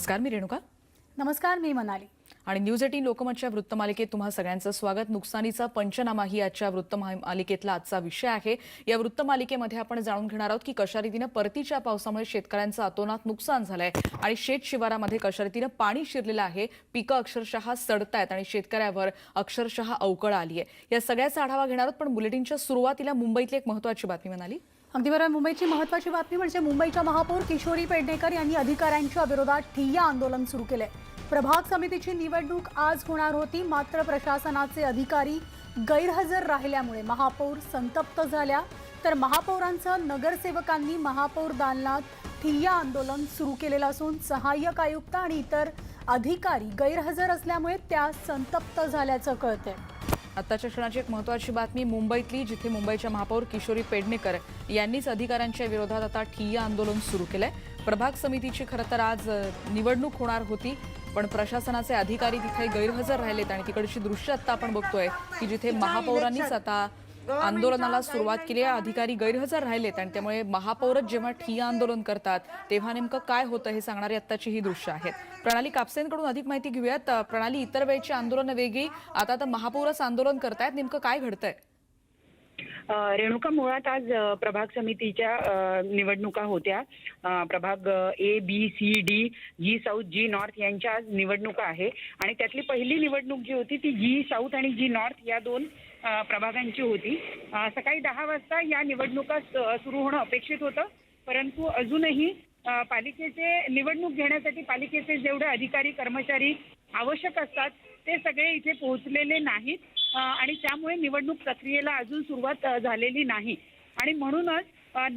नमस्कार, मी रेणुका. नमस्कार, मी मनाली. आणि न्यूज 18 लोकमतच्या वृत्तमालिकेत तुम्हा सगळ्यांचं स्वागत. नुकसानीचा पंचनामा ही आजच्या वृत्तमालिकेतला आजचा विषय आहे. या वृत्तमालिकेमध्ये आपण जाणून घेणार आहोत की कशा रीतीने परतीच्या पावसामुळे शेतकऱ्यांचं अतोनात नुकसान झालंय आणि शेत शिवारामध्ये कशा रीतीने पाणी शिरलेलं आहे, पिकं अक्षरशः सडतायत आणि शेतकऱ्यावर अक्षरशः अवकळ आली आहे. या सगळ्याचा आढावा घेणार आहोत. पण बुलेटिनच्या सुरुवातीला मुंबईतली एक महत्त्वाची बातमी म्हणाली. अगदी बरोबर. मुंबईची महत्त्वाची बातमी म्हणजे मुंबईच्या महापौर किशोरी पेडणेकर यांनी अधिकाऱ्यांच्या विरोधात ठिय्या आंदोलन सुरू केले. प्रभाग समितीची निवडणूक आज होणार होती, मात्र प्रशासनाचे अधिकारी गैरहजर राहिल्यामुळे महापौर संतप्त झाल्या. तर महापौरांचं नगरसेवकांनी महापौर दालनात ठिय्या आंदोलन सुरू केलेलं असून सहाय्यक आयुक्त आणि इतर अधिकारी गैरहजर असल्यामुळे त्या संतप्त झाल्याचं कळतंय. आताच्या क्षणाची एक महत्त्वाची बातमी मुंबईतली, जिथे मुंबईच्या महापौर किशोरी पेडणेकर यांनीच अधिकाऱ्यांच्या विरोधात आता ठिय्या आंदोलन सुरू केलंय. प्रभाग समितीची खरं तर आज निवडणूक होणार होती, पण प्रशासनाचे अधिकारी तिथे गैरहजर राहिलेत आणि तिकडची दृश्य आता आपण बघतोय की जिथे महापौरांनीच आता आंदोलनाला सुरुवात केली आहे. अधिकारी गैरहजर राहिलेत आणि त्यामुळे महापौरच जेव्हा ठिय्या आंदोलन करतात तेव्हा नेमकं काय होतं हे सांगणारी आत्ताची ही दृश्य आहेत. प्रणाली कापसेंकडून अधिक माहिती घेऊयात. प्रणाली, इतर वेळची आंदोलनं वेगळी, आता तर महापौरच आंदोलन करतायत, नेमकं काय घडतंय? रेणुका, मुळात आज प्रभाग समितीच्या निवडणुका होत्या. प्रभाग ए, बी, सी, डी, जी साऊथ, जी नॉर्थ यांच्या आज निवडणुका आहे आणि त्यातली पहिली निवडणूक जी होती ती जी साऊथ आणि जी नॉर्थ या दोन प्रभागांची होती. सकाळी 10 वाजता या निवडणुका सुरू होणं अपेक्षित होतं, परंतु अजूनही पालिकेचे निवडणूक घेण्यासाठी पालिकेचे जेवढे अधिकारी कर्मचारी आवश्यक असतात ते सगळे इथे पोहोचलेले नाहीत आणि त्यामुळे निवडणूक प्रक्रियेला अजून सुरुवात झालेली नाही. आणि म्हणूनच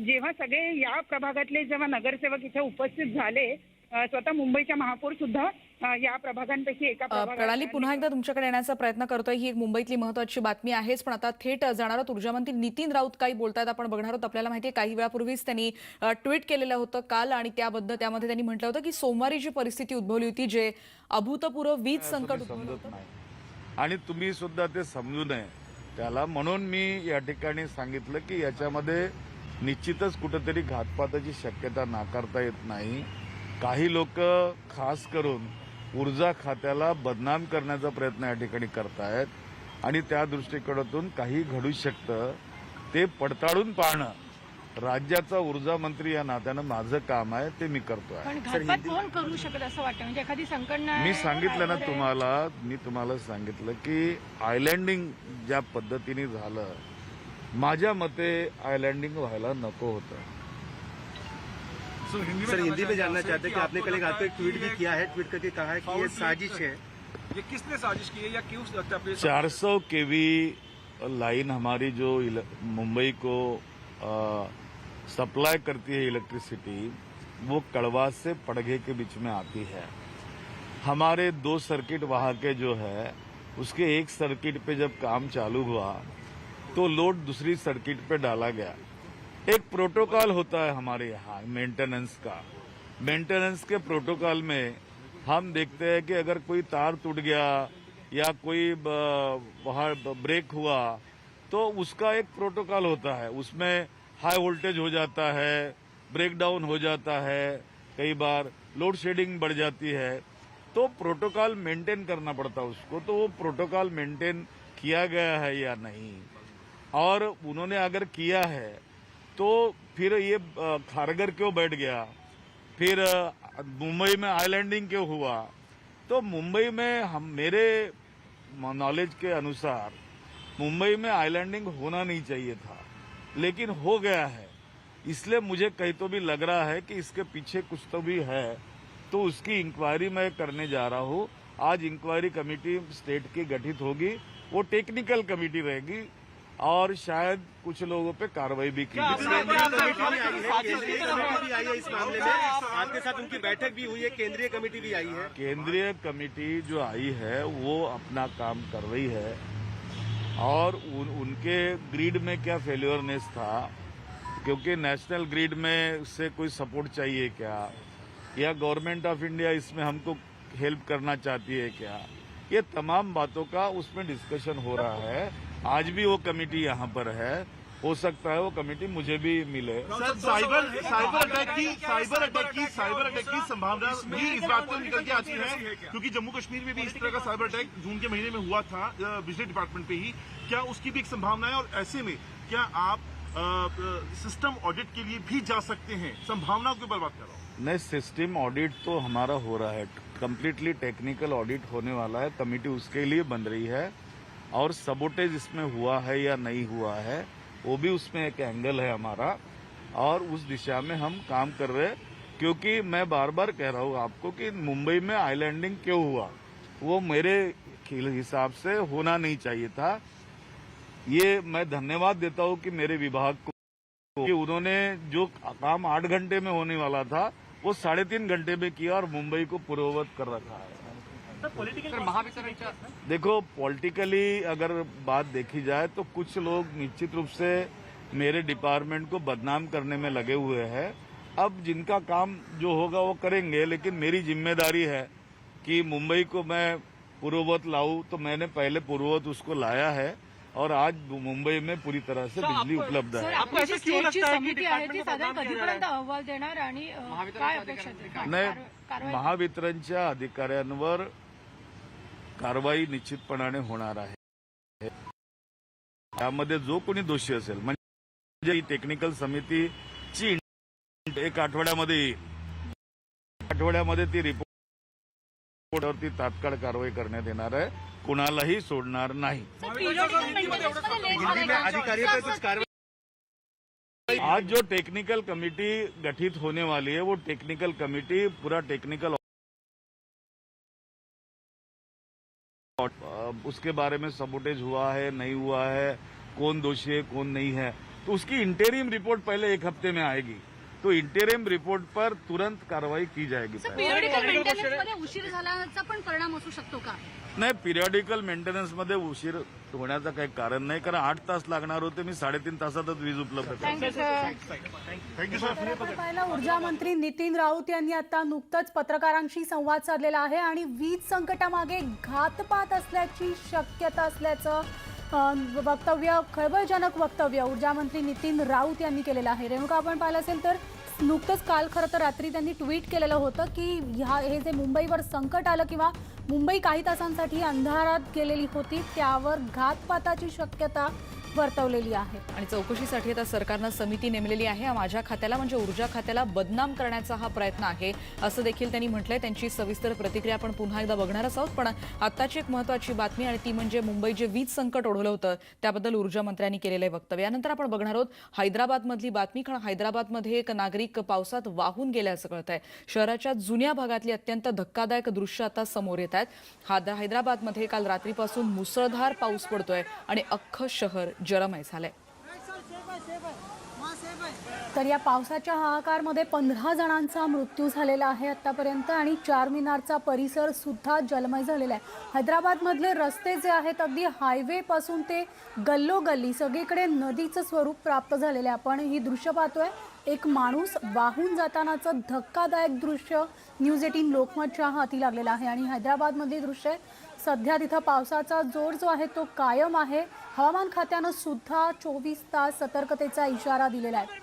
जेव्हा सगळे या प्रभागातले जेव्हा नगरसेवक इथे उपस्थित झाले, स्वतः मुंबईच्या महापौर सुद्धा या प्रभागांपैकी एका प्रणाली, पुन्हा एकदा तुमच्याकडे येण्याचा प्रयत्न करतोय. ही एक मुंबईतली महत्त्वाची बातमी आहेच, पण आता थेट जाणार आहोत. ऊर्जामंत्री नितीन राऊत काही बोलतायत आपण बघणार आहोत. आपल्याला माहिती आहे काही वेळापूर्वीच त्यांनी ट्विट केलेलं होतं काल आणि त्यामध्ये त्यांनी म्हटलं होतं की सोमवारी जी परिस्थिती उद्भवली होती, जे अभूतपूर्व वीज संकट समजत नाही आणि तुम्ही सुद्धा ते समजू नये त्याला, म्हणून मी या ठिकाणी सांगितलं की याच्यामध्ये निश्चितच कुठेतरी घातपाताची शक्यता नाकारता येत नाही. काही लोक खास करून ऊर्जा खात्याला बदनाम करण्याचा प्रयत्न या ठिकाणी करतायत आणि त्या दृष्टिकोनातून काही घडू शकतं ते पडताळून पाहणं राज्याचा ऊर्जा मंत्री या नात्यानं माझं काम आहे, ते मी करतोय. कोण करू शकत असं वाटतं, म्हणजे एखादी संकट? मी सांगितलं ना तुम्हाला सांगितलं की आयलँडिंग ज्या पद्धतीने झालं, माझ्या मते आयलँडिंग व्हायला नको होतं. सर, हिंदी में जानना चाहते हैं कि आपने कल एक ट्वीट भी किया है, ट्वीट करके कहा है कि ये साजिश है. ये किसने साजिश की है या क्यों लगता है? 400 केवी लाइन हमारी जो मुंबई को सप्लाई करती है इलेक्ट्रिसिटी, वो कड़वा से पड़गे के बीच में आती है. हमारे 2 सर्किट वहां के जो है उसके एक सर्किट पे जब काम चालू हुआ तो लोड दूसरी सर्किट पे डाला गया. एक प्रोटोकॉल होता है हमारे यहाँ मेंटेनेंस का. मेंटेनेंस के प्रोटोकॉल में हम देखते हैं कि अगर कोई तार टूट गया या कोई वहाँ ब्रेक हुआ तो उसका एक प्रोटोकॉल होता है. उसमें हाई वोल्टेज हो जाता है, ब्रेक डाउन हो जाता है, कई बार लोड शेडिंग बढ़ जाती है, तो प्रोटोकॉल मेंटेन करना पड़ता है उसको. तो वो प्रोटोकॉल मेंटेन किया गया है या नहीं, और उन्होंने अगर किया है तो फिर ये खारगर क्यों बैठ गया, फिर मुंबई में आइलैंडिंग क्यों हुआ. तो मुंबई में मेरे नॉलेज के अनुसार मुंबई में आइलैंडिंग होना नहीं चाहिए था, लेकिन हो गया है. इसलिए मुझे कहीं तो भी लग रहा है कि इसके पीछे कुछ तो भी है, तो उसकी इंक्वायरी मैं करने जा रहा हूँ. आज इंक्वायरी कमेटी स्टेट की गठित होगी, वो टेक्निकल कमेटी रहेगी और शायद कुछ लोगों पे कार्रवाई भी की जाएगी. इस मामले में आपके साथ उनकी बैठक भी हुई है, केंद्रीय कमेटी भी आई है. केंद्रीय कमेटी जो आई है वो अपना काम कर रही है और उनके ग्रिड में क्या फेल्योरनेस था, क्योंकि नेशनल ग्रिड में से कोई सपोर्ट चाहिए क्या, या गवर्नमेंट ऑफ इंडिया इसमें हमको हेल्प करना चाहती है क्या, ये तमाम बातों का उसमें डिस्कशन हो रहा है. आज भी वो कमेटी यहाँ पर है हो सकता है वो कमेटी मुझे भी मिले। सर साइबर अटैक की संभावना भी इस बात को निकल के आती है क्योंकि जम्मू कश्मीर में भी इस तरह का साइबर अटैक जून के महीने में हुआ था बिजली डिपार्टमेंट पे ही। क्या उसकी भी एक संभावना है और ऐसे में क्या आप सिस्टम ऑडिट के लिए भी जा सकते हैं? संभावनाओं के ऊपर बात कर रहा हूँ। नहीं, सिस्टम ऑडिट तो हमारा हो रहा है, कंप्लीटली टेक्निकल ऑडिट होने वाला है, कमेटी उसके लिए बन रही है। और सबोटेज इसमें हुआ है या नहीं हुआ है वो भी उसमें एक एंगल है हमारा, और उस दिशा में हम काम कर रहे हैं। क्योंकि मैं बार बार कह रहा हूँ आपको कि मुंबई में आइलैंडिंग क्यों हुआ, वो मेरे हिसाब से होना नहीं चाहिए था। ये मैं धन्यवाद देता हूँ कि मेरे विभाग को कि उन्होंने जो काम 8 घंटे में होने वाला था वो 3.5 घंटे में किया और मुंबई को पूर्ववत कर रखा है। देखो, पॉलिटिकली अगर बात देखी जाए तो कुछ लोग निश्चित रूप से मेरे डिपार्टमेंट को बदनाम करने में लगे हुए हैं। अब जिनका काम जो होगा वो करेंगे, लेकिन मेरी जिम्मेदारी है कि मुंबई को मैं पूर्ववत लाऊं, तो मैंने पहले पूर्ववत उसको लाया है और आज मुंबई में पूरी तरह से बिजली उपलब्ध है। आपको ऐसा क्यों लगता है कि डिपार्टमेंट को बदनाम किया जा रहा है? अहवाल देणार आणि काय अपेक्षा आहे? नाही, महावितरणच्या अधिकाऱ्यांवर कारवाई निश्चितपणाने होणार आहे। त्यामध्ये जो कोणी दोषी असेल, म्हणजे टेक्निकल समितीची 1 आठवड्यामध्ये येईल, आठवड्यामध्ये ती रिपोर्टवरती तात्काळ कारवाई करण्यात येणार आहे, कुणालाही सोडणार नाही। अधिकारियों पर कुछ कार्रवाई आज जो टेक्निकल कमेटी गठित होने वाली है वो टेक्निकल कमेटी पूरा टेक्निकल उसके बारे में सबोटेज हुआ है नहीं हुआ है, कौन दोषी है कौन नहीं है, तो उसकी इंटरिम रिपोर्ट पहले 1 हफ्ते में आएगी। तो इंटरिम रिपोर्ट पर तुरंत कार्रवाई की जाएगी। पिरियडिकल मेंटेनन्समध्ये उशीर झाल्याचा पण परिणाम असू शकतो का? नाही, पिरियडिकल मेंटेनन्समध्ये उशीर होण्याचं काही कारण नाही, कारण 8 तास लागणार होते, मी 3.5 तासातच वीज उपलब्ध करतो। Thank you sir. पाहिलं, ऊर्जा मंत्री नितीन राऊत यांनी आता नुकतंच पत्रकारांशी संवाद साधलेला आहे आणि वीज संकटामागे घातपात असल्याची शक्यता असल्याचं वक्तव्य, खळबळजनक वक्तव्य ऊर्जा मंत्री नितीन राऊत यांनी केलेलं आहे। रेणुका, आपण पाहिलं असेल तर नुकतंच काल खरं तर रात्री त्यांनी ट्विट केलेलं होतं की हे जे मुंबईवर संकट आलं किंवा मुंबई काही तासांसाठी अंधारात गेलेली होती त्यावर घातपाताची शक्यता वर्तवलेली आहे। आणि चौकशीसाठी आता सरकारनं समिती नेमलेली आहे। माझ्या खात्याला म्हणजे ऊर्जा खात्याला बदनाम करण्याचा हा प्रयत्न आहे असं देखील त्यांनी म्हटलंय। त्यांची सविस्तर प्रतिक्रिया आपण पुन्हा एकदा बघणारच आहोत, पण आत्ताची एक महत्त्वाची बातमी आणि ती म्हणजे मुंबई जे वीज संकट ओढवलं होतं त्याबद्दल ऊर्जा मंत्र्यांनी केलेलं वक्तव्य। यानंतर आपण बघणार आहोत हैदराबादमधली बातमी, कारण हैदराबादमध्ये एक नागरिक पावसात वाहून गेल्याचं कळतंय। शहराच्या जुन्या भागातली अत्यंत धक्कादायक दृश्य आता समोर येत आहेत। हैदराबादमध्ये काल रात्रीपासून मुसळधार पाऊस पडतोय आणि अख्खं शहर जलमय झालंय। तर या पावसाच्या हाहाकारमध्ये 15 जणांचा मृत्यू झालेला आहे आतापर्यंत आणि चारमिनारचा परिसर सुद्धा जलमय झालेला आहे। हैदराबादमधले रस्ते जे आहेत अगदी हायवे पासून ते गल्लोगल्ली सगळीकडे नदीचं स्वरूप प्राप्त झालेलं आहे। आपण ही दृश्य पाहतोय, एक माणूस वाहून जातानाचं धक्कादायक दृश्य न्यूज 18 लोकमतच्या हाती लागलेलं आहे आणि हैदराबादमधली दृश्य सध्या तिथं पावसाचा जोर जो आहे तो कायम आहे। हवामान खात्यानं सुद्धा 24 तास सतर्कतेचा इशारा दिलेला आहे।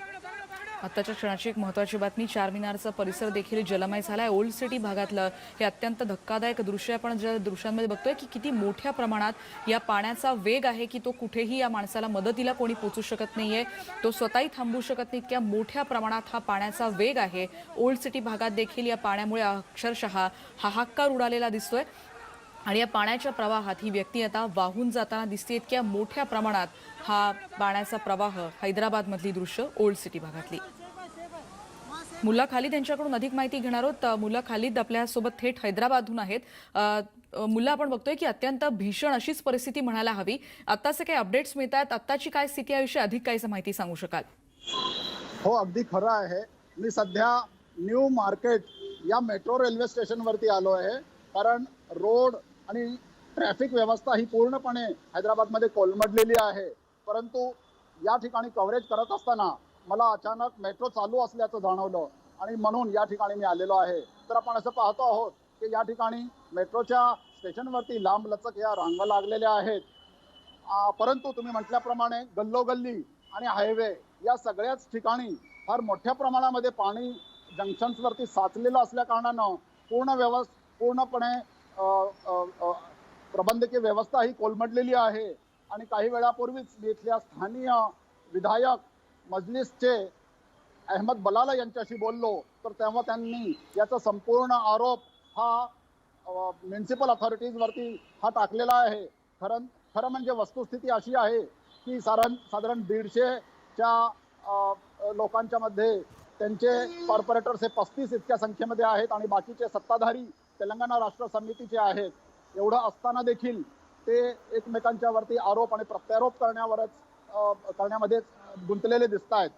आत्ताच्या क्षणाची एक महत्त्वाची बातमी, चारमिनारचा परिसर देखील जलमय झालाय। ओल्ड सिटी भागातलं हे अत्यंत धक्कादायक दृश्य आपण ज्या दृश्यांमध्ये बघतोय की किती मोठ्या प्रमाणात या पाण्याचा वेग आहे की तो कुठेही या माणसाला मदतीला कोणी पोहोचू शकत नाहीये, तो स्वतःही थांबू शकत नाही, इतक्या मोठ्या प्रमाणात हा पाण्याचा वेग आहे। ओल्ड सिटी भागात देखील या पाण्यामुळे अक्षरशः हाहाकार उडालेला दिसतोय आणि या पाण्याच्या प्रवाहात ही व्यक्ती आता वाहून जाताना दिसते। इतक्या मोठ्या प्रमाणात हा पाण्याचा प्रवाह हैदराबादमधली दृश्य ओल्ड सिटी भागातली। मुल्ला खालिद यांच्याकडून अधिक माहिती घेणार आहोत। मुल्ला खालिद आपल्यासोबत थेट हैदराबादहून आहेत। मुल्ला, आपण बघतोय की अत्यंत भीषण अशीच परिस्थिती म्हणायला हवी, आत्ताचे काही अपडेट्स मिळत आहेत, आत्ताची काय स्थिती याविषयी अधिक काही माहिती सांगू शकाल? हो, अगदी खरं आहे। मी सध्या न्यू मार्केट या मेट्रो रेल्वे स्टेशनवरती आलो आहे, कारण रोड आणि ट्रॅफिक व्यवस्था ही पूर्णपणे हैदराबादमध्ये कोलमडलेली आहे। परंतु या ठिकाणी कव्हरेज करत असताना मला अचानक मेट्रो चालू असल्याचं जाणवलं आणि म्हणून या ठिकाणी मी आलेलो आहे। तर आपण असं पाहतो आहोत की या ठिकाणी मेट्रोच्या स्टेशनवरती लांब लचक या रांगा लागलेल्या आहेत, परंतु तुम्ही म्हटल्याप्रमाणे गल्लोगल्ली आणि हायवे या सगळ्याच ठिकाणी फार मोठ्या प्रमाणामध्ये पाणी जंक्शन्सवरती साचलेलं असल्या कारणानं पूर्णपणे प्रबंधकीय व्यवस्था ही कोलमडलेली आहे. आणि काही वेळापूर्वीच मी इथल्या स्थानीय विधायक मजलिसचे अहमद बलाला यांच्याशी बोललो, तर तेव्हा त्यांनी याचा संपूर्ण आरोप हा म्युन्सिपल अथॉरिटीजवरती हा टाकलेला आहे. खरं म्हणजे वस्तुस्थिती अशी आहे की साधारण 150च्या लोकांच्या मध्ये त्यांचे कॉर्पोरेटर्स हे 35 इतक्या संख्येमध्ये आहेत आणि बाकीचे सत्ताधारी तेलंगणा राष्ट्र समितीचे आहेत. एवढं असताना देखील ते एकमेकांच्या वरती आरोप आणि प्रत्यारोप करण्यामध्ये गुंतलेले दिसत आहेत.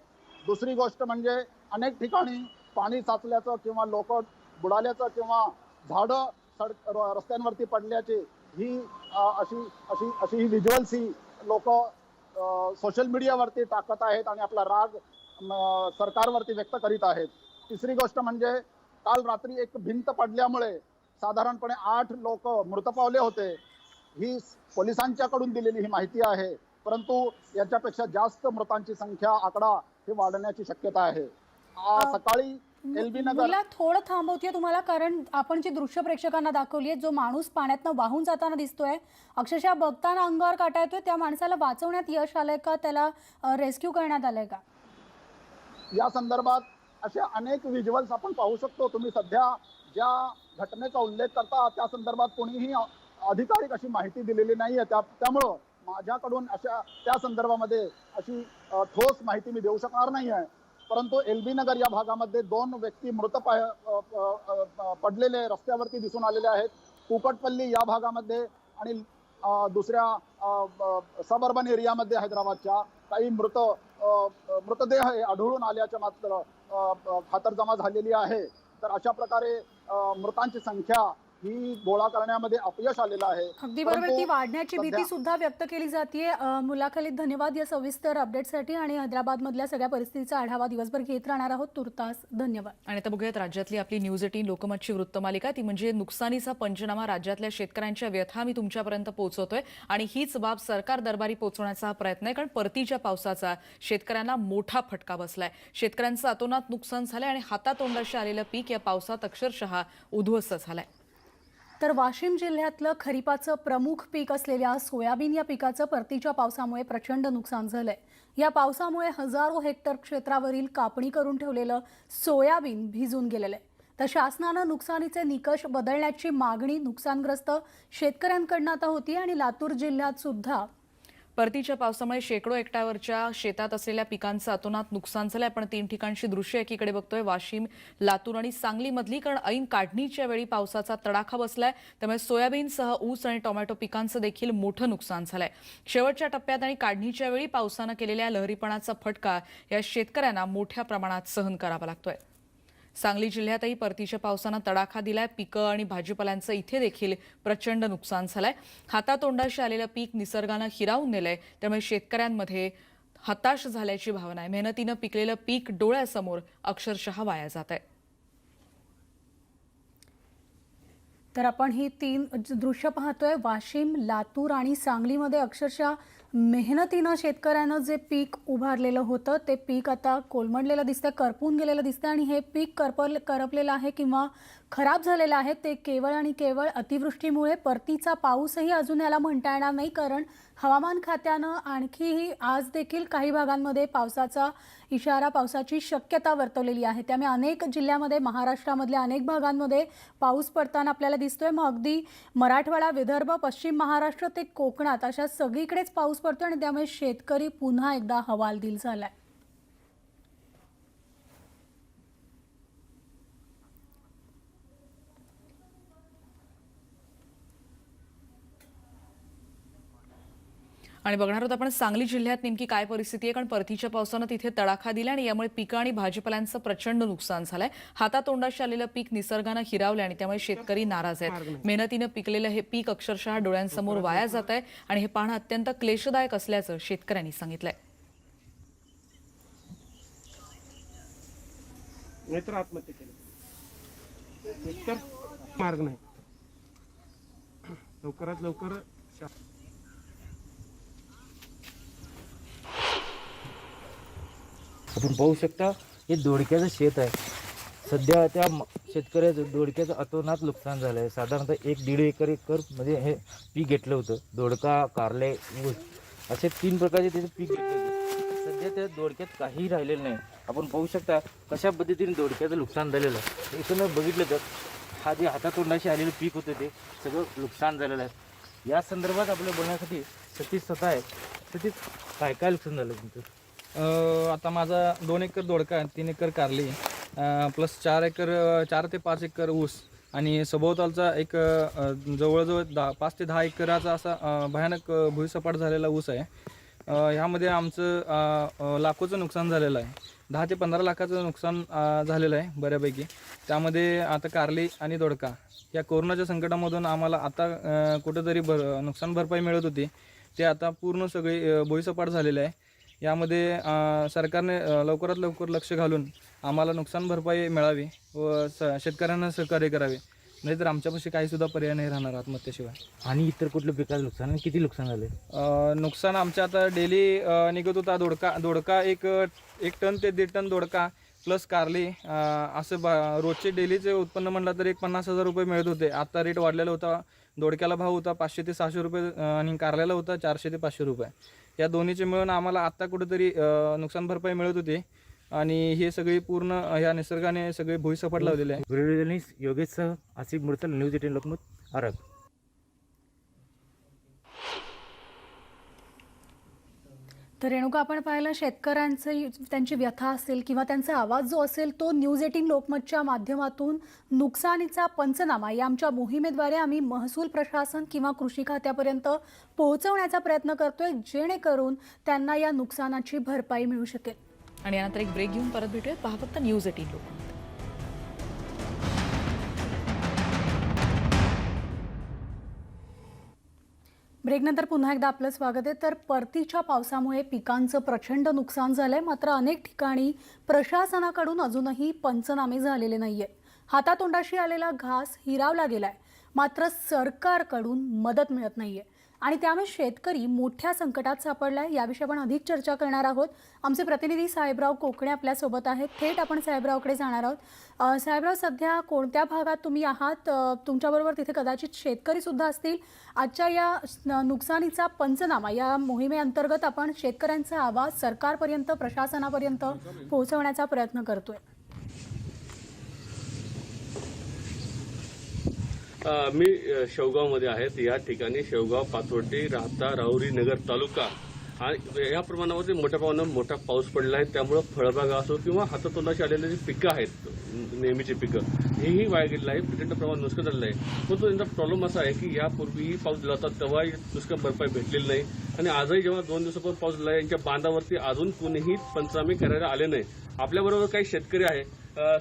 दुसरी गोष्ट म्हणजे अनेक ठिकाणी पाणी साचल्याचं किंवा लोक बुडाल्याचं किंवा झाडं रस्त्यांवरती पडल्याची ही अशी ही व्हिज्युअल्स ही लोक सोशल मीडियावरती टाकत आहेत आणि आपला राग सरकारवरती व्यक्त करीत आहेत. तिसरी गोष्ट म्हणजे काल रात्री एक भिंत पडल्यामुळे साधारणपणे 8 लोक मृत पावले होते. ही पोलिसांच्याकडून दिलेली ही माहिती आहे, परंतु याच्यापेक्षा जास्त मृतांची संख्या आकडा ही वाढण्याची शक्यता आहे. सकाळी एलबी नगर मला थोडं थांबवते तुम्हाला, कारण आपण जी दृश्य प्रेक्षकांना दाखवली आहे, जो माणूस पाण्यातनं वाहून जाताना दिसतोय, अक्षरशः बघताना अंगावर काटा येतोय, त्या माणसाला वाचवण्यात यश आलंय का? त्याला रेस्क्यू करण्यात आलंय का? या संदर्भात अशा अनेक व्हिज्युअल्स आपण पाहू शकतो. तुम्ही सध्या ज्या घटनेचा उल्लेख करता त्या संदर्भात कोणीही अधिकारिक अशी माहिती दिलेली नाहीये. त्यामुळं माझ्याकडून त्या संदर्भामध्ये अशी ठोस माहिती मी देऊ शकणार नाही आहे. परंतु एलबी नगर या भागामध्ये 2 व्यक्ती मृत पडलेले रस्त्यावरती दिसून आलेले आहेत. कुकटपल्ली या भागामध्ये आणि दुसऱ्या सबअर्बन एरियामध्ये हैदराबादच्या काही मृतदेह आढळून आल्याच्या मात्र खातरजमा झालेली आहे. तर अशा प्रकारे मृतांची संख्या ही गोळा करण्यामध्ये अपयश आलेलं आहे. अगदी बरोबर, ती वाढण्याची भीती सुद्धा व्यक्त केली जाते. मुलाखतीत धन्यवाद या सविस्तर अपडेटसाठी आणि हैदराबाद मधल्या सगळ्या परिस्थितीचा आढावा दिवसभर घेत राहणार आहोत. तुर्तास धन्यवाद. आणि आता बघूयात राज्यातली आपली न्यूज 18 लोकमतची वृत्तमालिका, ती म्हणजे नुकसानीचा पंचनामा. राज्यातल्या शेतकऱ्यांच्या व्यथा मी तुमच्यापर्यंत पोहोचवतोय आणि हीच बाब सरकार दरबारी पोहोचवण्याचा हा प्रयत्न आहे, कारण परतीच्या पावसाचा शेतकऱ्यांना मोठा फटका बसलाय. शेतकऱ्यांचं अतोनात नुकसान झालंय आणि हातातोंडाशी आलेलं पीक या पावसात अक्षरशः उद्ध्वस्त झालंय. तर वाशिम जिल्ह्यातलं खरीपाचं प्रमुख पीक असलेल्या सोयाबीन या पिकाचं परतीच्या पावसामुळे प्रचंड नुकसान झालंय. या पावसामुळे हजारो हेक्टर क्षेत्रावरील कापणी करून ठेवलेलं सोयाबीन भिजून गेलेलं आहे. तर शासनानं नुकसानीचे निकष बदलण्याची मागणी नुकसानग्रस्त शेतकऱ्यांकडून आता होती आणि लातूर जिल्ह्यात सुद्धा परतीच्या पावसामुळे शेकडो हेक्टरवरच्या शेतात असलेल्या पिकांचं अतोनात नुकसान झालंय. आपण 3 ठिकाणची दृश्य एकीकडे बघतोय, वाशिम, लातूर आणि सांगलीमधली, कारण ऐन काढणीच्या वेळी पावसाचा तडाखा बसलाय. त्यामुळे सोयाबीनसह ऊस आणि टोमॅटो पिकांचं देखील मोठं नुकसान झालंय. शेवटच्या टप्प्यात आणि काढणीच्या वेळी पावसानं केलेल्या लहरीपणाचा फटका या शेतकऱ्यांना मोठ्या प्रमाणात सहन करावा लागतोय. सांगली जिल्ह्यातही परतीच्या पावसानं तडाखा दिलाय. पिकं आणि भाजीपाल्यांचं इथे देखील प्रचंड नुकसान झालंय. हातातोंडाशी आलेलं पीक निसर्गानं हिरावून नेलंय, त्यामुळे शेतकऱ्यांमध्ये हताश झाल्याची भावना आहे. मेहनतीनं पिकलेलं पीक डोळ्यासमोर अक्षरशः वाया जात आहे. तर आपण ही 3 दृश्य पाहतोय. वाशिम, लातूर आणि सांगलीमध्ये अक्षरशः मेहनतीनं शेतकऱ्यानं जे पीक उभारलेलं होतं ते पीक आता कोलमडलेलं दिसतंय, करपून गेलेलं दिसतंय. आणि हे पीक करपलेलं आहे किंवा खराब झालेलं आहे ते केवळ आणि केवळ अतिवृष्टीमुळे. परतीचा पाऊसही अजून याला म्हणता येणार नाही, कारण हवामान खात्यानं आणखीही आज देखील काही भागांमध्ये पावसाचा इशारा, पावसाची शक्यता वर्तवलेली आहे. त्यामुळे अनेक जिल्ह्यामध्ये, महाराष्ट्रामधल्या अनेक भागांमध्ये पाऊस पडताना आपल्याला दिसतोय. मग अगदी मराठवाडा, विदर्भ, पश्चिम महाराष्ट्र ते कोकणात अशा सगळीकडेच पाऊस पडतोय आणि त्यामुळे शेतकरी पुन्हा एकदा हवालदिल झालाय. आणि बघणार आहोत आपण सांगली जिल्ह्यात नेमकी काय परिस्थिती आहे, कारण परतीच्या पावसानं तिथे तडाखा दिला आणि यामुळे पिकं आणि भाजीपाल्यांचं प्रचंड नुकसान झालंय. हातातोंडाशी आलेलं पीक निसर्गानं हिरावलं आणि त्यामुळे शेतकरी नाराज आहेत. मेहनतीनं पिकलेलं हे पीक अक्षरशः डोळ्यांसमोर वाया जात आहे आणि हे पाहणं अत्यंत क्लेशदायक असल्याचं शेतकऱ्यांनी सांगितलंय. नाहीतर आत्महत्या केली, एकतर मार्ग नाही. लवकरात लवकर आपण पाहू शकता हे दोडक्याचं शेत आहे. सध्या त्या शेतकऱ्याचं दोडक्याचं अतोनात नुकसान झालं आहे. साधारणतः 1-1.5 एकर मध्ये हे पीक घेतलं होतं. दोडका, कारले, ऊस असे 3 प्रकारचे त्याचं पीक घेतलं होतं. सध्या त्या दोडक्यात काहीही राहिलेलं नाही. आपण पाहू शकता कशा पद्धतीने दोडक्याचं नुकसान झालेलं आहे. इथून बघितलं तर हा जे हातातोंडाशी आलेलं पीक होतं ते सगळं नुकसान झालेलं आहे. या संदर्भात आपल्या बोलण्यासाठी सतीश स्वतः आहे. सतीश, काय काय नुकसान झालं तुमचं? आता माझा 2 एकर दोडका, 3 एकर कारली, प्लस 4 ते 5 एकर ऊस आणि सभोवतालचा एक जवळजवळ 5 ते 10 एकराचा असा भयानक भुईसपाट झालेला ऊस आहे. ह्यामध्ये आमचं लाखोचं नुकसान झालेलं आहे. 10 ते 15 लाखाचं नुकसान झालेलं आहे बऱ्यापैकी. त्यामध्ये आता कारली आणि दोडका या कोरोनाच्या संकटामधून आम्हाला आता कुठंतरी नुकसान भरपाई मिळत होती, ते आता पूर्ण सगळे भुईसपाट झालेले आहे. यामध्ये सरकारने लवकरात लवकर लक्ष घालून आम्हाला नुकसान भरपाई मिळावी व शेतकऱ्यांना सहकार्य करावे, नाहीतर आमच्यापाशी काहीसुद्धा पर्याय नाही राहणार आत्महत्येशिवाय. आणि इतर कुठल्या पिकाचं नुकसान आणि किती नुकसान झाले? नुकसान आमच्या आता डेली निघत होता दोडका एक टन ते 1.5 टन दोडका प्लस कारली, असं रोजचे डेलीचे उत्पन्न म्हटलं तर 50,000 रुपये मिळत होते. आता रेट वाढलेला होता. दोडक्याला भाव होता 500 ते 600 रुपये आणि कारल्याला होता 400 ते 500 रुपये. या दोन्हीचे मिळून आम्हाला आत्ता कुठेतरी नुकसान भरपाई मिळत होती आणि हे सगळी पूर्ण ह्या निसर्गाने सगळे भुईसपाट लावलेले आहे. व्हिडिओ जर्नलिस्ट योगेशसह आसिफ मुरसल, न्यूज 18 लोकमत, आरग. तर रेणुका, आपण पाहिलं शेतकऱ्यांचं त्यांची व्यथा असेल किंवा त्यांचा आवाज जो असेल तो न्यूज 18 लोकमतच्या माध्यमातून नुकसानीचा पंचनामा या आमच्या मोहिमेद्वारे आम्ही महसूल प्रशासन किंवा कृषी खात्यापर्यंत पोहोचवण्याचा प्रयत्न करतोय, जेणेकरून त्यांना या नुकसानाची भरपाई मिळू शकेल. आणि यानंतर एक ब्रेक घेऊन परत भेटूयात. पहा फक्त न्यूज 18 लोकमत. ब्रेकनंतर पुन्हा एकदा आपलं स्वागत आहे. तर परतीच्या पावसामुळे पिकांचं प्रचंड नुकसान झालंय, मात्र अनेक ठिकाणी प्रशासनाकडून अजूनही पंचनामे झालेले नाहीये. हातातोंडाशी आलेला घास हिरावला गेलाय, मात्र सरकारकडून मदत मिळत नाहीये आणि त्यामुळे शेतकरी मोठ्या संकटात सापडलाय. याविषयी आपण अधिक चर्चा करणार आहोत. आमचे प्रतिनिधी साहेबराव कोकणे आपल्यासोबत आहेत. थेट आपण साहेबरावकडे जाणार आहोत. साहेबराव, सध्या कोणत्या भागात तुम्ही आहात? तुमच्याबरोबर तिथे कदाचित शेतकरी सुद्धा असतील. आजच्या या नुकसानीचा पंचनामा या मोहिमेअंतर्गत आपण शेतकऱ्यांचा आवाज सरकारपर्यंत, प्रशासनापर्यंत पोहोचवण्याचा प्रयत्न करतोय. मी शेवगावमध्ये आहेत. या ठिकाणी शेवगाव, पाथर्डी, राहता, राहुरी, नगर तालुका आणि या प्रमाणामध्ये मोठ्या प्रमाणात मोठा पाऊस पडला आहे. त्यामुळं फळबागा असो किंवा हातातोंडाशी आलेली जी पिकं आहेत, नेहमीची पिकं, हेही वाया गेलेलं आहे. प्रचंड प्रमाणात नुकसान झालेलं आहे. पण तो त्यांचा प्रॉब्लेम असा आहे की यापूर्वीही पाऊस दिला होता तेव्हाही नुकसान भरपाई भेटलेली नाही आणि आजही जेव्हा 2 दिवसापासून पाऊस झाला आहे, यांच्या बांधावरती अजून कोणीही पंचनामे करायला आले नाही. आपल्याबरोबर काही शेतकरी आहे.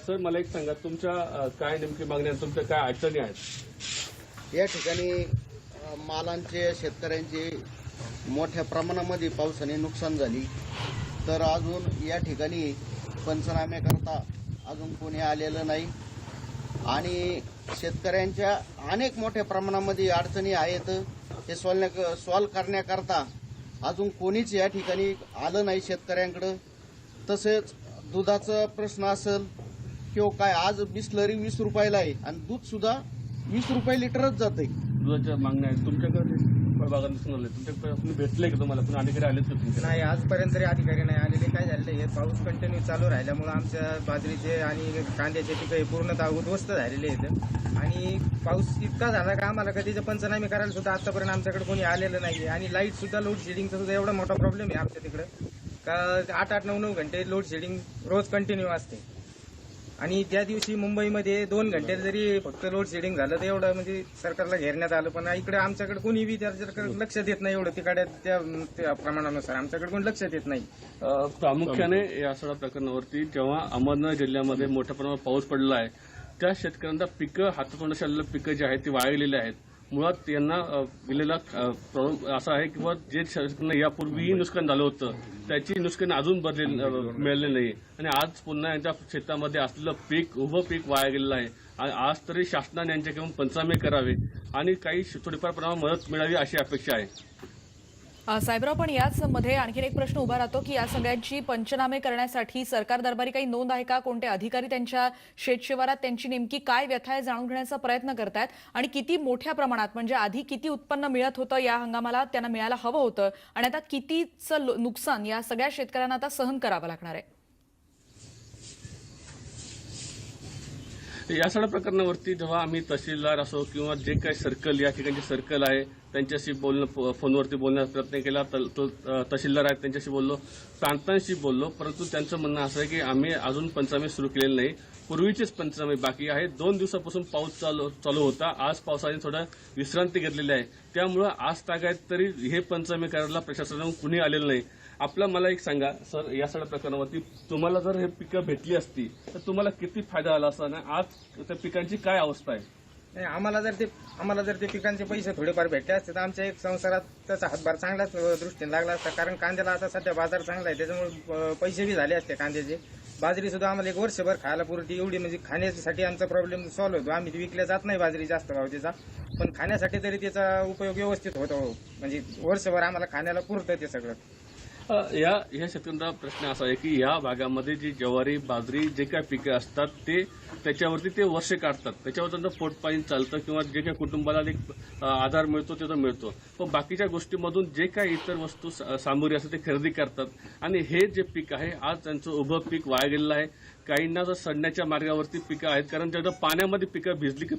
सर, मला एक सांगा, तुमच्या काय नेमकी मागणी आहे, तुमच्या काय अडचणी आहेत? या ठिकाणी मालांचे, शेतकऱ्यांचे मोठ्या प्रमाणामध्ये पावसाने नुकसान झाली, तर अजून या ठिकाणी पंचनामे करता अजून कोणी आलेलं नाही आणि शेतकऱ्यांच्या अनेक मोठ्या प्रमाणामध्ये अडचणी आहेत. हे सॉल्व करण्याकरता अजून कोणीच या ठिकाणी आलं नाही शेतकऱ्यांकडं. तसेच दुधाचा प्रश्न असेल किंवा काय, आज बिस्लरी 20 रुपयाला आहे आणि दूध सुद्धा 20 रुपये लिटरच जाते. दुधाच्या मागण्या आहेत तुमच्याकडे, फळबागा नुकसान झाले तुमच्याकडे, भेटले का तुम्हाला? पण अधिकारी आलेच का तुमच्या? नाही, आजपर्यंत तरी अधिकारी नाही आलेले. काय झालेलं आहे, पाऊस कंटिन्यू चालू राहिल्यामुळे आमच्या बाजरीचे आणि कांद्याचे पिकं हे पूर्णतः उद्ध्वस्त झालेले आहेत आणि पाऊस इतका झाला का आम्हाला कधीचे पंचनामे करायला सुद्धा आतापर्यंत आमच्याकडे कोणी आलेलं नाही. आणि लाईट सुद्धा, लोड शेडिंगचा सुद्धा एवढा मोठा प्रॉब्लेम आहे आमच्या तिकडे का 8-8, 9-9 घंटे लोड शेडिंग रोज कंटिन्यू असते आणि त्या दिवशी मुंबईमध्ये 2 घंटे जरी फक्त लोड शेडिंग झालं तर एवढं म्हणजे सरकारला घेरण्यात आलं. पण इकडे आमच्याकडे कोणी बी त्याच्याकडे लक्ष देत नाही. एवढं तिकडे त्या प्रमाणानुसार आमच्याकडे कोणी लक्ष देत नाही. प्रामुख्याने या सगळ्या प्रकरणावरती जेव्हा अहमदनगर जिल्ह्यामध्ये मोठ्या प्रमाणात पाऊस पडला आहे, त्या शेतकऱ्यांना पिकं, हातातोंडाशी आलेली पिकं जी आहेत ती वाया गेलेली आहेत. मुळात यांना दिलेला प्रॉब्लेम असा आहे की जे शेतकऱ्यांना यापूर्वीही नुकसान झालं होतं त्याची नुकसान अजून मिळाले नाही आणि आज पुन्हा यांच्या शेतामध्ये असलेलं पीक, उभं पीक वाया गेलेलं आहे. आणि आज तरी शासनाने यांच्याकडून पंचनामे करावे आणि काही थोडीफार प्रमाणात मदत मिळावी अशी अपेक्षा आहे. साहेबराव, पण याच मध्ये आणखीन एक प्रश्न उभा राहतो की या सगळ्यांची पंचनामे करण्यासाठी सरकार दरबारी काही नोंद आहे का? कोणते अधिकारी त्यांच्या शेतशिवारात त्यांची नेमकी काय व्यथा आहे जाणून घेण्याचा प्रयत्न करतायत आणि किती मोठ्या प्रमाणात, म्हणजे आधी किती उत्पन्न मिळत होतं या हंगामाला, त्यांना मिळायला हवं होतं आणि आता कितीचं नुकसान या सगळ्या शेतकऱ्यांना आता सहन करावं लागणार आहे? या सगळ्या प्रकरणावरती जेव्हा आम्ही तहसीलदार असो किंवा जे काही सर्कल या ठिकाणचे सर्कल आहे त्यांच्याशी फोनवरती बोलण्याचा प्रयत्न केला, तहसीलदार आहेत त्यांच्याशी बोललो, प्रांतांशी बोललो, परंतु त्यांचं म्हणणं असं आहे की आम्ही अजून पंचनामे सुरू केलेले नाही, पूर्वीचेच पंचनामे बाकी आहे. 2 दिवसापासून पाऊस चालू होता, आज पावसाने थोडा विश्रांती घेतलेली आहे, त्यामुळं आज तागायत तरी हे पंचनामे करायला प्रशासनाकडून कुणी आलेलं नाही. मला एक सांगा सर, या सगळ्या प्रकरणावरती तुम्हाला जर हे पिकं भेटली असती तर तुम्हाला किती फायदा आला असता आणि आज त्या पिकांची काय अवस्था आहे? नाही, आम्हाला जर ते पिकांचे पैसे थोडेफार भेटले असते तर आमच्या एक संसारात त्याचा हातभार चांगल्याच दृष्टीने लागला असता. कारण कांद्याला आता सध्या बाजार चांगला आहे, त्याच्यामुळे पैसे बी झाले असते कांद्याचे. बाजरी सुद्धा आम्हाला 1 वर्षभर खायला पुरती एवढी, म्हणजे खाण्यासाठी आमचा प्रॉब्लेम सॉल्व्ह होतो. आम्ही विकल्या जात नाही बाजरी जास्त भाव त्याचा, पण खाण्यासाठी तरी त्याचा उपयोग व्यवस्थित होतो, म्हणजे वर्षभर आम्हाला खाण्याला पुरतं ते सगळं. या शेतकऱ्यांचा प्रश्न असा आहे की या भागामध्ये जी ज्वारी, बाजरी जे काही पिकं असतात ते त्याच्यावरती ते वर्ष काढतात, त्याच्यावर त्यांचं पोटपाणी चालतं किंवा जे काही कुटुंबाला एक आधार मिळतो ते तर मिळतो, पण बाकीच्या गोष्टीमधून जे काही इतर वस्तू सामुग्री असते ते खरेदी करतात आणि हे जे पीक आहे आज त्यांचं उभं पीक वाया गेलेलं आहे. काहींना जर सडण्याच्या मार्गावरती पिकं आहेत, कारण जेव्हा पाण्यामध्ये पिकं भिजली की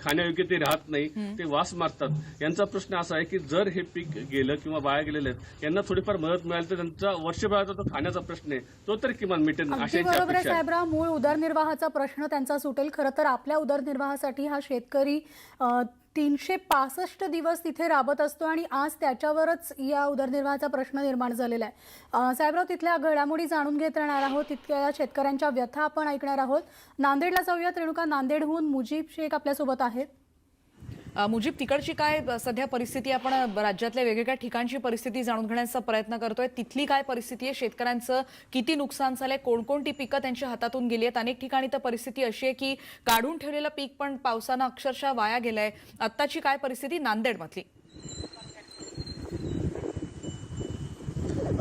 खाण्यायोग्य ते राहत नाही, ते वास मारतात. यांचा प्रश्न असा आहे की जर हे पीक गेलं किंवा वाया गेलेलं आहे यांना थोडीफार मदत मिळाली तर त्यांचा वर्षभराचा तो खाण्याचा प्रश्न आहे तो तर किमान मिटेल अशी बरोबर आहे साहेबराव, मूळ उदरनिर्वाहाचा प्रश्न त्यांचा सुटेल. खरं तर आपल्या उदरनिर्वाहासाठी हा शेतकरी 365 दिवस तिथे राबत असतो आणि आज त्याच्यावरच या उदरनिर्वाहाचा प्रश्न निर्माण झालेला आहे. साहेबराव, तिथल्या घडामोडी जाणून घेत राहणार आहोत, तिथल्या शेतकऱ्यांच्या व्यथा आपण ऐकणार आहोत. नांदेडला जाऊयात. रेणुका, नांदेडहून मुजीब शेख आपल्यासोबत आहेत. मुजीब, तिकडची काय सध्या परिस्थिती, आपण राज्यातल्या वेगवेगळ्या ठिकाणची परिस्थिती जाणून घेण्याचा प्रयत्न करतोय, तिथली काय परिस्थिती आहे, शेतकऱ्यांचं किती नुकसान झालंय, कोणकोणती पिकं त्यांच्या हातातून गेली आहेत? अनेक ठिकाणी तर परिस्थिती अशी आहे की काढून ठेवलेलं पीक पण पावसानं अक्षरशः वाया गेलंय. आत्ताची काय परिस्थिती नांदेडमधली?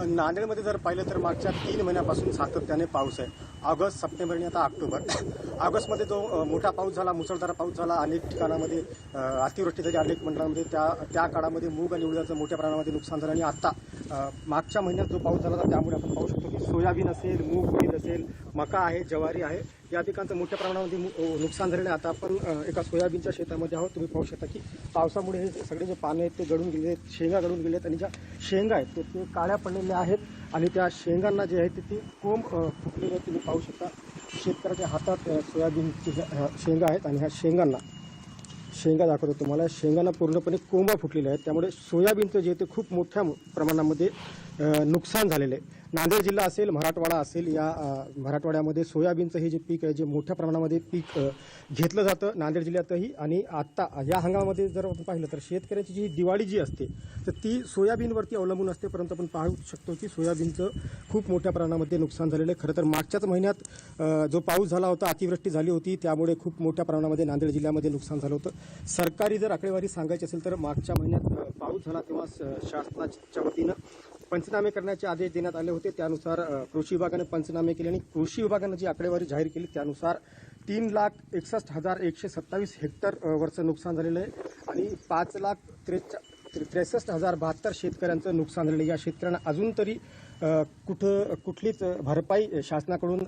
नांदेडमध्ये जर पाहिलं तर मागच्या 3 महिन्यापासून सातत्याने पाऊस आहे. ऑगस्ट, सप्टेंबर आणि आता ऑक्टोबर. ऑगस्टमध्ये जो मोठा पाऊस झाला, मुसळधार पाऊस झाला, अनेक ठिकाणामध्ये अतिवृष्टी झाली, अनेक मंडळामध्ये त्या काळामध्ये मूग आणि उडीदाचं मोठ्या प्रमाणामध्ये नुकसान झालं. आणि आता मागच्या महिन्यात जो पाऊस झाला त्यामुळे आपण पाहू शकतो की सोयाबीन असेल, मूग, उडीद असेल, मका आहे, ज्वारी आहे, या पिकांचं मोठ्या प्रमाणामध्ये नुकसान झालेलं आहे. आता आपण एका सोयाबीनच्या शेतामध्ये आहोत. तुम्ही पाहू शकता की पावसामुळे हे सगळे जे पाने आहेत ते गळून गेले आहेत, शेंगा गळून गेले आहेत आणि ज्या शेंगा आहेत ते काळ्या पडलेल्या आहेत आणि त्या शेंगांना जे आहे ते कोंब फुटलेले आहेत. तुम्ही पाहू शकता शेतकऱ्याच्या हातात सोयाबीनची शेंगा आहेत आणि ह्या शेंगा दाखवतो तुम्हाला. शेंगांना पूर्णपणे कोंबा फुटलेल्या आहेत, त्यामुळे सोयाबीनचं जे ते खूप मोठ्या प्रमाणामध्ये नुकसान झालेलं आहे. नांदेड जिल्हा असेल, मराठवाडा असेल, या मराठवाड्यामध्ये सोयाबीनचं हे जे पीक आहे जे मोठ्या प्रमाणामध्ये पीक घेतलं जातं नांदेड जिल्ह्यातही. आणि आत्ता या हंगामामध्ये जर आपण पाहिलं तर शेतकऱ्याची जी दिवाळी जी असते तर ती सोयाबीनवरती अवलंबून असते, परंतु आपण पाहू शकतो की सोयाबीनचं खूप मोठ्या प्रमाणामध्ये नुकसान झालेलं आहे. खरं तर मागच्याच महिन्यात जो पाऊस झाला होता, अतिवृष्टी झाली होती, त्यामुळे खूप मोठ्या प्रमाणामध्ये नांदेड जिल्ह्यामध्ये नुकसान झालं होतं. सरकारी जर आकडेवारी सांगायची असेल तर मागच्या महिन्यात पाऊस झाला तेव्हा शासनाच्या वतीनं पंचनामे करण्याचे आदेश देण्यात आले होते. त्यानुसार कृषी विभागाने पंचनामे केले आणि कृषी विभागाने जी आकडेवारी जाहीर केली त्यानुसार 3,61,127 हेक्टरवरचं नुकसान झालेलं आहे आणि 5,63,072 शेतकऱ्यांचं नुकसान झालेलं आहे. या शेतकऱ्यांना अजून तरी कुठलीच भरपाई शासनाकडून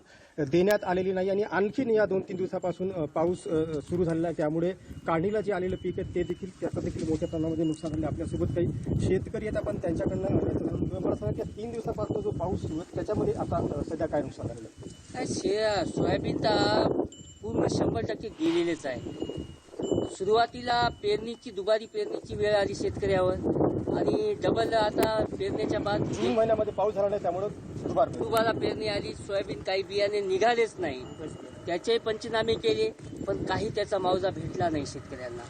देण्यात आलेली नाही आणि आणखीन या 2-3 दिवसापासून पाऊस सुरू झालेला आहे, त्यामुळे काढणीला जे आलेलं पीक आहे त्याचं देखील मोठ्या प्रमाणामध्ये नुकसान झालं. आपल्यासोबत काही शेतकरी आहेत, आपण त्यांच्याकडनं मला सांगा की 3 दिवसापासून जो पाऊस सुरू आहे त्याच्यामध्ये आता सध्या काय नुकसान झालेलं आहे? सोयाबीन तर पूर्ण 100% गेलेलेच आहे. सुरुवातीला दुबारी पेरणीची वेळ आली शेतकऱ्यावर आणि डबल आता पेरण्याच्या बाद जून महिन्यामध्ये पाऊस झाला नाही त्यामुळे दुबारा पेरणी आली. सोयाबीन काही बियाणे निघालेच नाही, त्याचे पंचनामे केले पण काही त्याचा मावजा भेटला नाही शेतकऱ्यांना.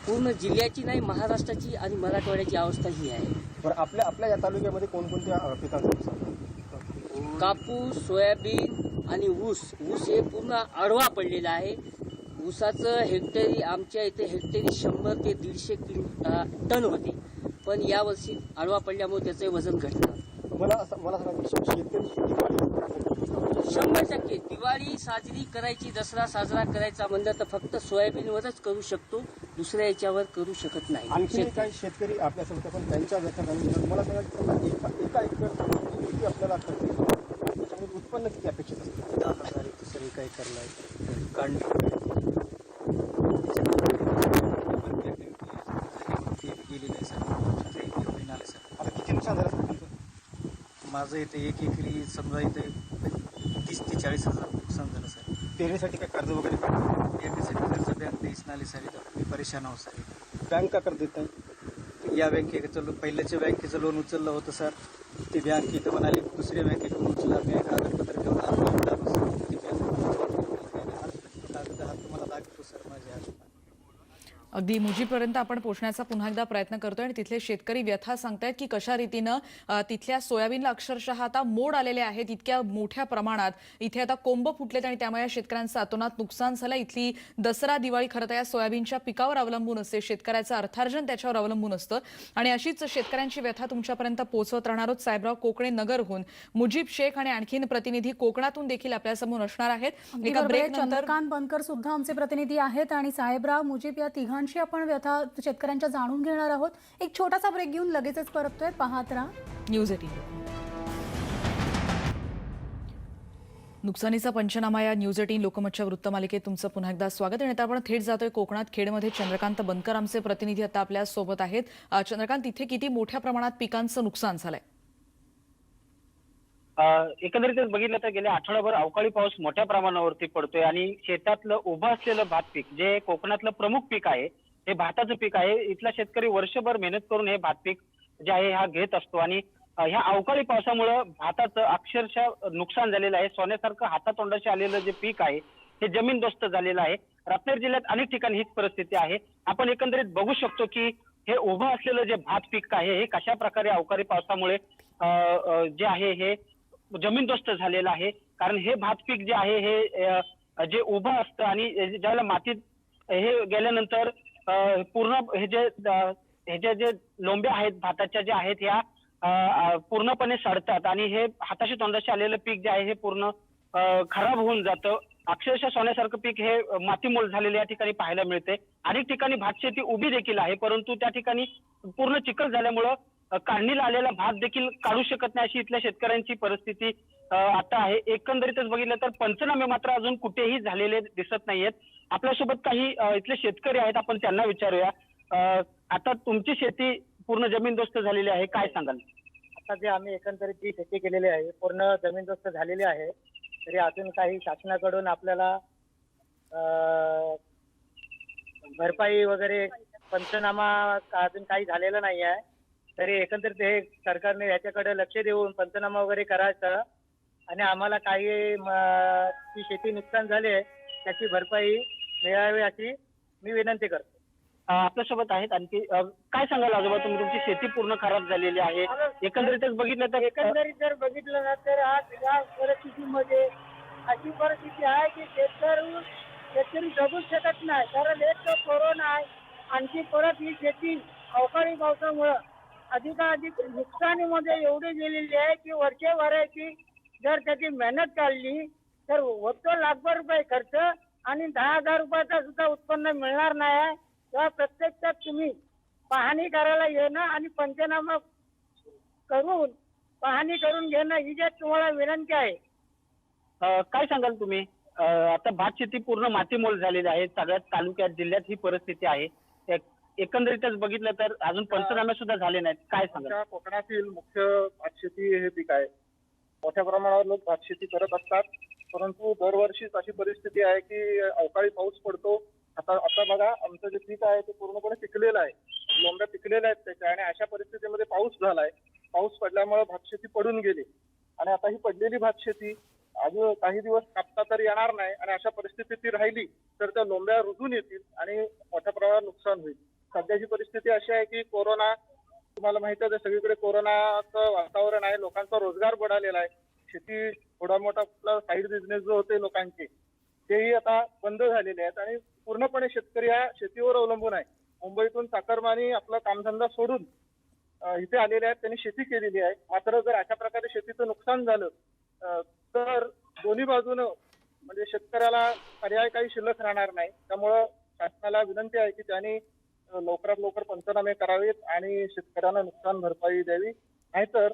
पूर्ण जिल्ह्याची नाही, महाराष्ट्राची आणि मराठवाड्याची अवस्था ही आहे. बरं, आपल्या या तालुक्यामध्ये कोणकोणत्या पिकांचं नुकसान? कापूस, सोयाबीन आणि ऊस हे पूर्ण आडवा पडलेला आहे. ऊसाचं हेक्टरी आमच्या इथे हेक्टरी 100 ते 150 टन होते पण यावर्षी आडवा पडल्यामुळे त्याचे वजन घटलं. मला सांगा, शेतकरी शेती काढली 100% दिवाळी साजरी करायची, दसरा साजरा करायचा म्हणलं तर फक्त सोयाबीनवरच करू शकतो, दुसऱ्या याच्यावर करू शकत नाही. आणखी काही शेतकरी आपल्यासोबत पण त्यांच्या व्यथा जाणून मला सांगा की समजा एका एकर किती आपल्याला खर्च येतो आणि त्याच्यामध्ये उत्पन्न किती अपेक्षित असतं? 10,000 सर्व काही करलाय काढणी गेलेलं आहे सर. आता किती नुकसान झालं सर तुमचं? माझं इथे 1 एकरी समजा इथे 30 ते 40 हजार नुकसान झालं सर. पेरणीसाठी काय कर्ज वगैरे काढलं? पेरणीसाठी कर्ज बँक देईच नाही सर, इथं मी परेशान आहो सर. बँक का कर्ज देत नाही? या बँकेचं पहिल्याच्या बँकेचं लोन उचललं होतं सर, ते बँक इथं म्हणाली दुसऱ्या बँकेकडून उचला, बँक कागदपत्र घेऊन कागद तुम्हाला दाखवतो सर माझ्या. अगदी मुजीपर्यंत आपण पोहोचण्याचा पुन्हा एकदा प्रयत्न करतोय आणि तिथले शेतकरी व्यथा सांगतायत की कशा रीतीनं तिथल्या सोयाबीनला अक्षरशः आता मोड आलेले आहेत. इतक्या मोठ्या प्रमाणात इथे आता कोंब फुटलेत आणि त्यामुळे शेतकऱ्यांचं अतोनात नुकसान झालं. इथली दसरा दिवाळी खरं तर या सोयाबीनच्या पिकावर अवलंबून असते, शेतकऱ्याचं अर्थार्जन त्याच्यावर अवलंबून असतं आणि अशीच शेतकऱ्यांची व्यथा तुमच्यापर्यंत पोहोचवत राहणार आहोत. साहेबराव कोकणे नगरहून मुजीब शेख आणि आणखीन प्रतिनिधी कोकणातून देखील आपल्यासमोर असणार आहेत. एका ब्रेक नंतर चंद्रकांत बनकर सुद्धा आमचे प्रतिनिधी आहेत आणि साहेबराव, मुजीब या तिघांची आपण व्यथा शेतकऱ्यांच्या जाणून घेणार आहोत. एक छोटासा ब्रेक घेऊन लगेचच परततोय. पाहत राहा न्यूज 18. नुकसानीचा पंचनामा या न्यूज 18 लोकमतच्या वृत्तमालिकेत तुमचं पुन्हा एकदा स्वागत. आणि आता आपण थेट जातोय कोकणात. खेडमध्ये चंद्रकांत बनकर आमचे प्रतिनिधी आता आपल्या सोबत आहेत. चंद्रकांत, इथे किती मोठ्या प्रमाणात पिकांचं नुकसान झालंय? एकंदरीतच बघितलं तर गेल्या आठवड्याभर अवकाळी पाऊस मोठ्या प्रमाणावरती पडतोय आणि शेतातलं उभं असलेलं भात पीक, जे कोकणातलं प्रमुख पीक आहे, हे भाताचं पीक आहे. इथला शेतकरी वर्षभर मेहनत करून हे भात पीक जे आहे हा घेत असतो आणि ह्या अवकाळी पावसामुळे भाताचं अक्षरशः नुकसान झालेलं आहे. सोन्यासारखं हातातोंडाशी आलेलं जे पीक आहे हे जमीनदोस्त झालेलं आहे. रत्नागिरी जिल्ह्यात अनेक ठिकाणी हीच परिस्थिती आहे. आपण एकंदरीत बघू शकतो की हे उभं असलेलं जे भात पीक आहे हे कशा प्रकारे अवकाळी पावसामुळे जे आहे हे जमीनदोस्त झालेलं आहे. कारण हे भात पीक जे आहे हे जे उभं असतं आणि ज्यावेळेला मातीत हे गेल्यानंतर पूर्ण हे जे लोंब्या आहेत भाताच्या ज्या आहेत ह्या पूर्णपणे सडतात आणि हे हाताशी तोंडाशी आलेलं पीक जे आहे हे पूर्ण खराब होऊन जातं. अक्षरशः सोन्यासारखं पीक हे मातीमोल झालेलं या ठिकाणी पाहायला मिळते. अनेक ठिकाणी भातशेती उभी देखील आहे, परंतु त्या ठिकाणी पूर्ण चिखल झाल्यामुळं काढणीला आलेला भात देखील काढू शकत नाही, अशी इथल्या शेतकऱ्यांची परिस्थिती आता आहे. एकंदरीतच बघितलं तर पंचनामे मात्र अजून कुठेही झालेले दिसत नाहीयेत. आपल्यासोबत काही इथले शेतकरी आहेत, आपण त्यांना विचारूया. आता तुमची शेती पूर्ण जमीनदोस्त झालेली आहे, काय सांगाल? आता जे आम्ही एकंदरीत जी शेती केलेली आहे पूर्ण जमीनदोस्त झालेली आहे, तरी अजून काही शासनाकडून आपल्याला भरपाई वगैरे पंचनामा अजून काही झालेला नाही आहे. तरी एकंदरीत हे सरकारने याच्याकडे लक्ष देऊन पंचनामा वगैरे करायचं आणि आम्हाला काही जी शेती नुकसान झाले त्याची भरपाई मिळावी अशी मी विनंती करतो. आपल्यासोबत आहेत आणखी. काय सांगाल आजोबा, तुमची शेती पूर्ण खराब झालेली आहे. एकंदरीतच बघितलं तर जर बघितलं ना तर आज या परिस्थितीमध्ये अशी परिस्थिती आहे की शेतकरी जगू शकत नाही. कारण एक तर कोरोना आहे, आणखी परत ही शेती अवकाळी पावसामुळं अधिकाधिक नुकसानीमध्ये एवढी गेलेली आहे की वर्षे भरायची जर त्याची मेहनत काढली तर होतो लाखभर रुपये खर्च आणि 10,000 रुपयाचा सुद्धा उत्पन्न मिळणार नाही आहे. तेव्हा प्रत्यक्षात तुम्ही पाहणी करायला येणं आणि पंचनामा करून पाहणी करून घेणं ही जे तुम्हाला विनंती आहे. काय सांगाल तुम्ही? आता भात शेती पूर्ण मातीमोल झालेली आहे. सगळ्यात तालुक्यात जिल्ह्यात ही परिस्थिती आहे. एकंदरीतच बघितलं तर अजून पंचनामे सुद्धा झाले नाहीत, काय सांगाल? कोकणातील मुख्य भातशेती हे पीक आहे. मोठ्या प्रमाणावर लोक भातशेती करत असतात, परंतु दरवर्षीच अशी परिस्थिती आहे की अवकाळी पाऊस पडतो. आता बघा, आमचं जे पीक आहे ते पूर्णपणे पिकलेलं आहे, लोंब्या पिकलेल्या आहेत त्याच्या, आणि अशा परिस्थितीमध्ये पाऊस झालाय. पाऊस पडल्यामुळे भातशेती पडून गेली आणि आता ही पडलेली भातशेती अजून काही दिवस कापता तर येणार नाही आणि अशा परिस्थितीत ती राहिली तर त्या लोंब्या रुजून येतील आणि मोठ्या प्रमाणात नुकसान होईल. सध्याची परिस्थिती अशी आहे की कोरोना, तुम्हाला माहिती आहे सगळीकडे कोरोनाचं वातावरण आहे, लोकांचा रोजगार बुडालेला आहे. शेती थोडा मोठा साईड बिझनेस जो होते लोकांचे तेही आता बंद झालेले आहेत आणि पूर्णपणे शेतकरी हा शेतीवर अवलंबून आहे. मुंबईतून चाकरमानी आपला कामधंदा सोडून इथे आलेले आहेत, त्यांनी शेती केलेली आहे. मात्र जर अशा प्रकारे शेतीचं नुकसान झालं तर दोन्ही बाजूनं म्हणजे शेतकऱ्याला पर्याय काही शिल्लक राहणार नाही. त्यामुळं शासनाला विनंती आहे की त्यांनी लवकरात लवकर पंचनामे करावेत आणि शेतकऱ्यांना नुकसान भरपाई द्यावी. नाहीतर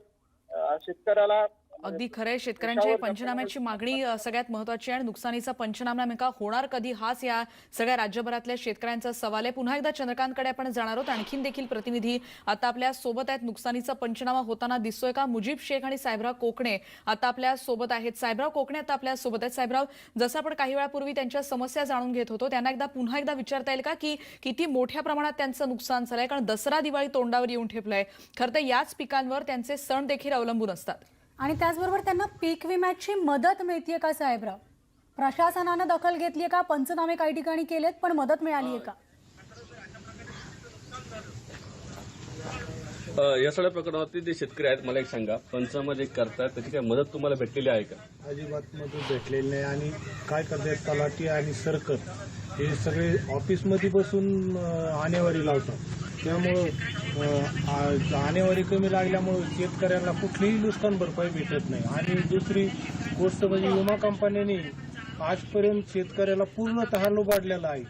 शेतकऱ्याला अगदी खरंय, शेतकऱ्यांच्या पंचनाम्याची मागणी सगळ्यात महत्वाची आहे आणि नुकसानीचा पंचनामा नेमका होणार कधी हाच या सगळ्या राज्यभरातल्या शेतकऱ्यांचा सवाल आहे. पुन्हा एकदा चंद्रकांतकडे आपण जाणार आहोत. आणखीन देखील प्रतिनिधी आता आपल्या सोबत आहेत. नुकसानीचा पंचनामा होताना दिसतोय का? मुजीब शेख आणि साहेबराव कोकणे आता आपल्या सोबत आहेत. साहेबराव कोकणे आता आपल्या सोबत आहेत. साहेबराव, जसं आपण काही वेळापूर्वी त्यांच्या समस्या जाणून घेत होतो, त्यांना पुन्हा एकदा विचारता येईल का की किती मोठ्या प्रमाणात त्यांचं नुकसान झालंय? कारण दसरा दिवाळी तोंडावर येऊन ठेपलंय. खरं तर याच पिकांवर त्यांचे सण देखील अवलंबून असतात. आणि त्याचबरोबर त्यांना पीक विम्याची मदत मिळतेय का साहेबराव? प्रशासनानं दखल घेतलीये का? पंचनामे काही ठिकाणी केलेत पण मदत मिळाली आहे का? या सगळ्या प्रकरणावरती जे शेतकरी आहेत, मला एक सांगा, पंचनामे करतात त्याची काय मदत तुम्हाला भेटलेली आहे का? अजिबात मदत भेटलेली नाही. आणि काय करतात, तलाठी आणि सरकार हे सगळे ऑफिसमध्ये बसून आणेवारी लावतात. त्यामुळं आणेवारी कमी लागल्यामुळं शेतकऱ्यांना कुठलीही नुकसान भरपाई भेटत नाही. आणि दुसरी गोष्ट म्हणजे विमा कंपन्यांनी आजपर्यंत शेतकऱ्याला पूर्णतः लुबाडलेला आहे.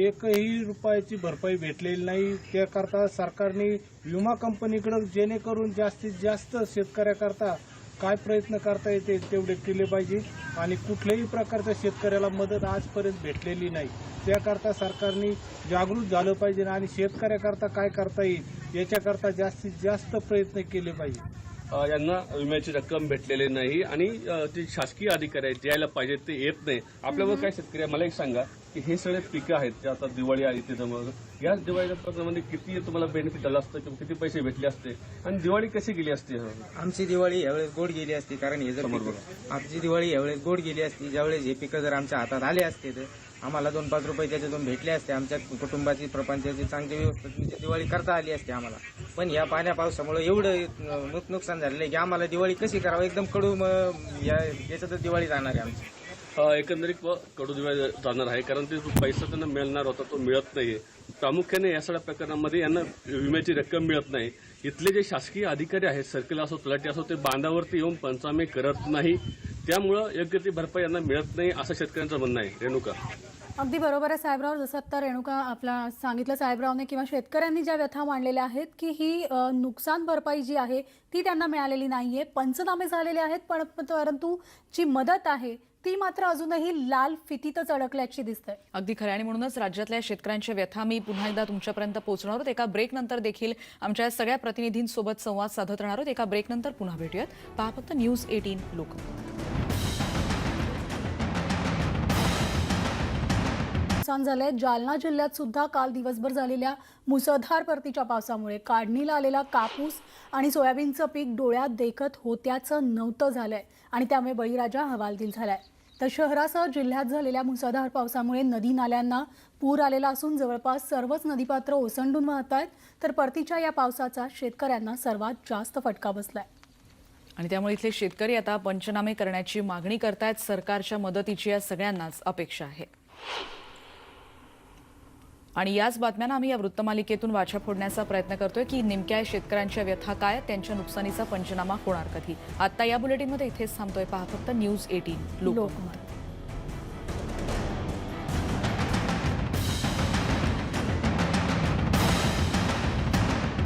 एकही रुपयाची भरपाई भेटलेली नाही. त्याकरता सरकारने विमा कंपनीकडे जेणेकरून जास्तीत जास्त शेतकऱ्याकरता काय प्रयत्न करता येते तेवढे केले पाहिजे. आणि कुठल्याही प्रकारच्या शेतकऱ्याला मदत आजपर्यंत भेटलेली नाही. त्याकरता सरकारने जागृत झालं पाहिजे आणि शेतकऱ्याकरता काय करता येईल याच्याकरता जास्तीत जास्त प्रयत्न केले पाहिजे. यांना विम्याची रक्कम भेटलेली नाही आणि ते शासकीय अधिकारी आहेत द्यायला पाहिजे ते येत नाही. आपल्यावर काय शेतकरी आहे, मला एक सांगा की हे सगळे पिकं आहेत जे आता दिवाळी आली त्याच्यामुळे या दिवाळीच्या प्रकरणामध्ये किती तुम्हाला बेनिफिट आलं असतं किंवा किती पैसे भेटले असते आणि दिवाळी कशी गेली असते? आमची दिवाळी यावेळेस गोड गेली असती. कारण हे जर आमची दिवाळी यावेळेस गोड गेली असती. ज्यावेळेस हे पिकं जर आमच्या हातात आले असते तर आम्हाला 2-5 रुपये त्याच्यातून भेटले असते. आमच्या कुटुंबाची प्रपंचाची चांगली व्यवस्था दिवाळी करता आली असते आम्हाला. पण या पाण्या पावसामुळे एवढं नुकसान झालेलं आहे की आम्हाला दिवाळी कशी करावं एकदम कडू याच्यातच दिवाळी जाणार आहे आमची. एकंदरीत कडू दिवाळी जाणार आहे कारण ते पैसा त्यांना मिळणार होता तो मिळत नाहीये. प्रामुख्याने या सगळ्या प्रकरणामध्ये यांना विम्याची रक्कम मिळत नाही. इथले जे शासकीय अधिकारी आहेत, सर्कल असो तलाठी असो, ते बांधावरती येऊन पंचनामे करत नाही. त्यामुळं योग्य ती भरपाई यांना मिळत नाही असं शेतकऱ्यांचं म्हणणं आहे. रेणुका, अगदी बरोबर आहे साहेबराव. जसं आता रेणुका आपला सांगितलं साहेबरावने किंवा शेतकऱ्यांनी ज्या व्यथा मांडलेल्या आहेत की ही नुकसान भरपाई जी आहे ती त्यांना मिळालेली नाहीये. पंचनामे झालेले आहेत परंतु जी मदत आहे ती मात्र अजूनही लाल फितीतच अडकल्याची दिसते. अगदी खरं. आणि म्हणूनच राज्यातल्या शेतकऱ्यांच्या व्यथा मी पुन्हा एकदा तुमच्यापर्यंत पोहोचणार आहोत. एका ब्रेकनंतर देखील आमच्या सगळ्या प्रतिनिधींसोबत संवाद साधत राहणार आहोत. एका ब्रेकनंतर पुन्हा भेटूयात. पहा फक्त न्यूज 18 लोकमत. नुकसान झालंय. जालना जिल्ह्यात सुद्धा काल दिवसभर झालेल्या मुसळधार परतीच्या पावसामुळे काढणीला आलेला कापूस आणि सोयाबीनचं पीक डोळ्यात देखत होत्याचं नव्हतं झालंय आणि त्यामुळे बळीराजा हवालदिल झालाय. तर शहरासह जिल्ह्यात झालेल्या मुसळधार पावसामुळे नदी नाल्यांना पूर आलेला असून जवळपास सर्वच नदीपात्र ओसंडून वाहत आहेत. तर परतीच्या या पावसाचा शेतकऱ्यांना सर्वात जास्त फटका बसलाय आणि त्यामुळे इथले शेतकरी आता पंचनामे करण्याची मागणी करतायत. सरकारच्या मदतीची या सगळ्यांनाच अपेक्षा आहे. आणि याच बातम्यांना आम्ही या वृत्तमालिकेतून वाचा फोडण्याचा प्रयत्न करतोय की नेमक्या शेतकऱ्यांच्या व्यथा काय, त्यांच्या नुकसानीचा पंचनामा होणार कधी. आता या बुलेटिनमध्ये इथेच थांबतोय. पहा फक्त न्यूज 18 लोकमत.